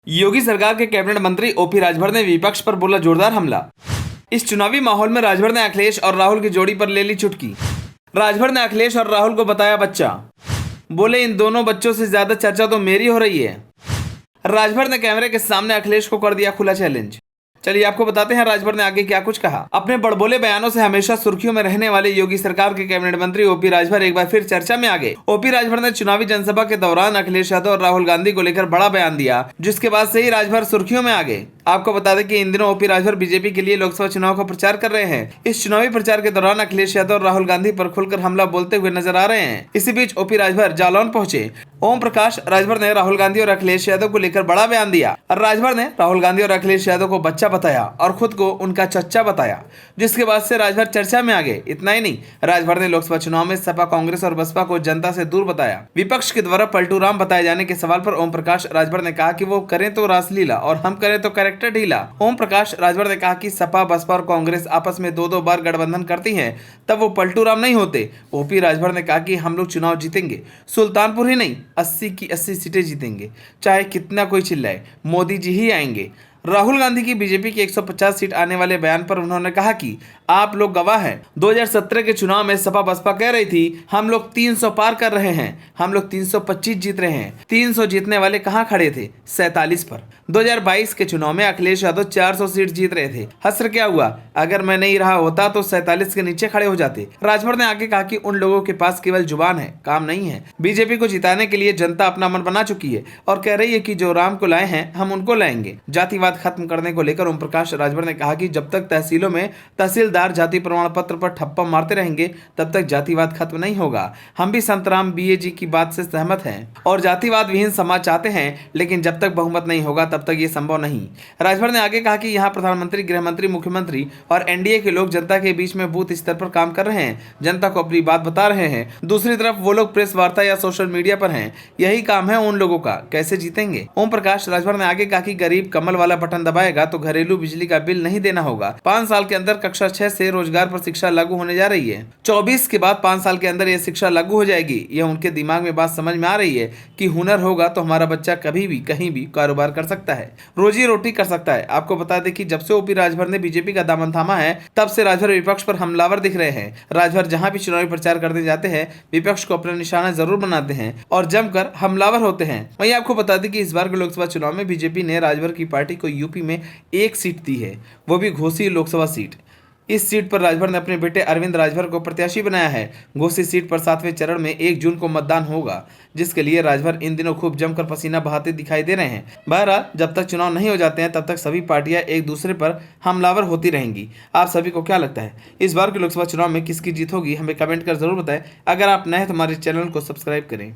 योगी सरकार के कैबिनेट मंत्री ओपी राजभर ने विपक्ष पर बोला जोरदार हमला। इस चुनावी माहौल में राजभर ने अखिलेश और राहुल की जोड़ी पर ले ली चुटकी। राजभर ने अखिलेश और राहुल को बताया बच्चा। बोले इन दोनों बच्चों से ज्यादा चर्चा तो मेरी हो रही है। राजभर ने कैमरे के सामने अखिलेश को कर दिया खुला चैलेंज। चलिए आपको बताते हैं राजभर ने आगे क्या कुछ कहा। अपने बड़बोले बयानों से हमेशा सुर्खियों में रहने वाले योगी सरकार के कैबिनेट मंत्री ओपी राजभर एक बार फिर चर्चा में आ गए। ओपी राजभर ने चुनावी जनसभा के दौरान अखिलेश यादव और राहुल गांधी को लेकर बड़ा बयान दिया, जिसके बाद से ही राजभर सुर्खियों में आ गए। आपको बता दें कि इन दिनों ओपी राजभर बीजेपी के लिए लोकसभा चुनाव का प्रचार कर रहे हैं। इस चुनावी प्रचार के दौरान अखिलेश यादव और राहुल गांधी पर खुलकर हमला बोलते हुए नजर आ रहे हैं। इसी बीच ओपी राजभर जालौन पहुंचे। ओम प्रकाश राजभर ने राहुल गांधी और अखिलेश यादव को लेकर बड़ा बयान दिया। राजभर ने राहुल गांधी और अखिलेश यादव को बच्चा बताया और खुद को उनका चच्चा बताया, जिसके बाद से राजभर चर्चा में आ गए। इतना ही नहीं, राजभर ने लोकसभा चुनाव में सपा, कांग्रेस और बसपा को जनता से दूर बताया। विपक्ष के द्वारा पलटू राम बताए जाने के सवाल पर ओम प्रकाश राजभर ने कहा कि वो करें तो रासलीला और हम करें तो कैरेक्टर ढीला। ओम प्रकाश राजभर ने कहा कि सपा, बसपा और कांग्रेस आपस में दो बार गठबंधन करती हैं, तब वो पलटू राम नहीं होते। ओपी राजभर ने कहा कि हम लोग चुनाव जीतेंगे, सुल्तानपुर ही नहीं 80 की 80 सीटें जीतेंगे, चाहे कितना कोई चिल्लाए, मोदी जी ही आएंगे। राहुल गांधी की बीजेपी की 150 सीट आने वाले बयान पर उन्होंने कहा कि आप लोग गवाह हैं। 2017 के चुनाव में सपा बसपा कह रही थी हम लोग 300 पार कर रहे हैं, हम लोग 325 जीत रहे हैं। 300 जीतने वाले कहां खड़े थे? 47 पर। 2022 के चुनाव में अखिलेश यादव 400 सीट जीत रहे थे। हसर क्या हुआ? अगर मैं नहीं रहा होता तो 47 के नीचे खड़े हो जाते। राजभर ने आगे कहा कि उन लोगों के पास केवल जुबान है, काम नहीं है। बीजेपी को जिताने के लिए जनता अपना मन बना चुकी है और कह रही है कि जो राम को लाए हैं हम उनको लाएंगे। जातिवाद खत्म करने को लेकर ओम प्रकाश राजभर ने कहा कि जब तक तहसीलों में तहसीलदार जाति प्रमाण पत्र पर ठप्पा मारते रहेंगे तब तक जातिवाद खत्म नहीं होगा। हम भी संतराम बीए जी की बात से सहमत हैं और जातिवाद विहीन समाज चाहते हैं, लेकिन जब तक बहुमत नहीं होगा तब तक ये संभव नहीं। राजभर ने आगे कहा कि यहाँ प्रधानमंत्री, गृह मंत्री, मुख्यमंत्री और एनडीए के लोग जनता के बीच में बूथ स्तर पर काम कर रहे हैं, जनता को अपनी बात बता रहे हैं। दूसरी तरफ वो लोग प्रेस वार्ता या सोशल मीडिया पर हैं। यही काम है उन लोगों का, कैसे जीतेंगे? ओम प्रकाश राजभर ने आगे कहा कि गरीब कमल वाला बटन दबाएगा तो घरेलू बिजली का बिल नहीं देना होगा। 5 साल के अंदर कक्षा 6 से रोजगार पर शिक्षा लागू होने जा रही है। 24 के बाद 5 साल के अंदर यह शिक्षा लागू हो जाएगी। यह उनके दिमाग में बात समझ में आ रही है कि हुनर होगा तो हमारा बच्चा कभी भी कहीं भी कारोबार कर सकता है, रोजी रोटी कर सकता है। आपको बता दें कि जब से ओपी राजभर ने बीजेपी का दामन थामा है तब से राजभर विपक्ष पर हमलावर दिख रहे हैं। राजभर जहां भी चुनावी प्रचार करने जाते हैं विपक्ष को अपना निशाना जरूर बनाते हैं और जमकर हमलावर होते हैं। वहीं आपको बता दें कि इस बार के लोकसभा चुनाव में बीजेपी ने राजभर की पार्टी को यूपी में 1 सीट दी है, वो भी घोसी लोकसभा सीट। इस सीट पर राजभर ने अपने बेटे अरविंद राजभर को प्रत्याशी बनाया है। घोसी सीट पर 7वें चरण में 1 जून को मतदान होगा, जिसके लिए राजभर इन दिनों खूब जमकर पसीना बहाते दिखाई दे रहे हैं। बहरहाल जब तक चुनाव नहीं हो जाते हैं तब तक सभी पार्टियां एक दूसरे पर हमलावर होती रहेंगी। आप सभी को क्या लगता है इस बार के लोकसभा चुनाव में किसकी जीत होगी? हमें कमेंट कर जरूर बताएं। अगर आप नए हैं तो हमारे चैनल को सब्सक्राइब करें।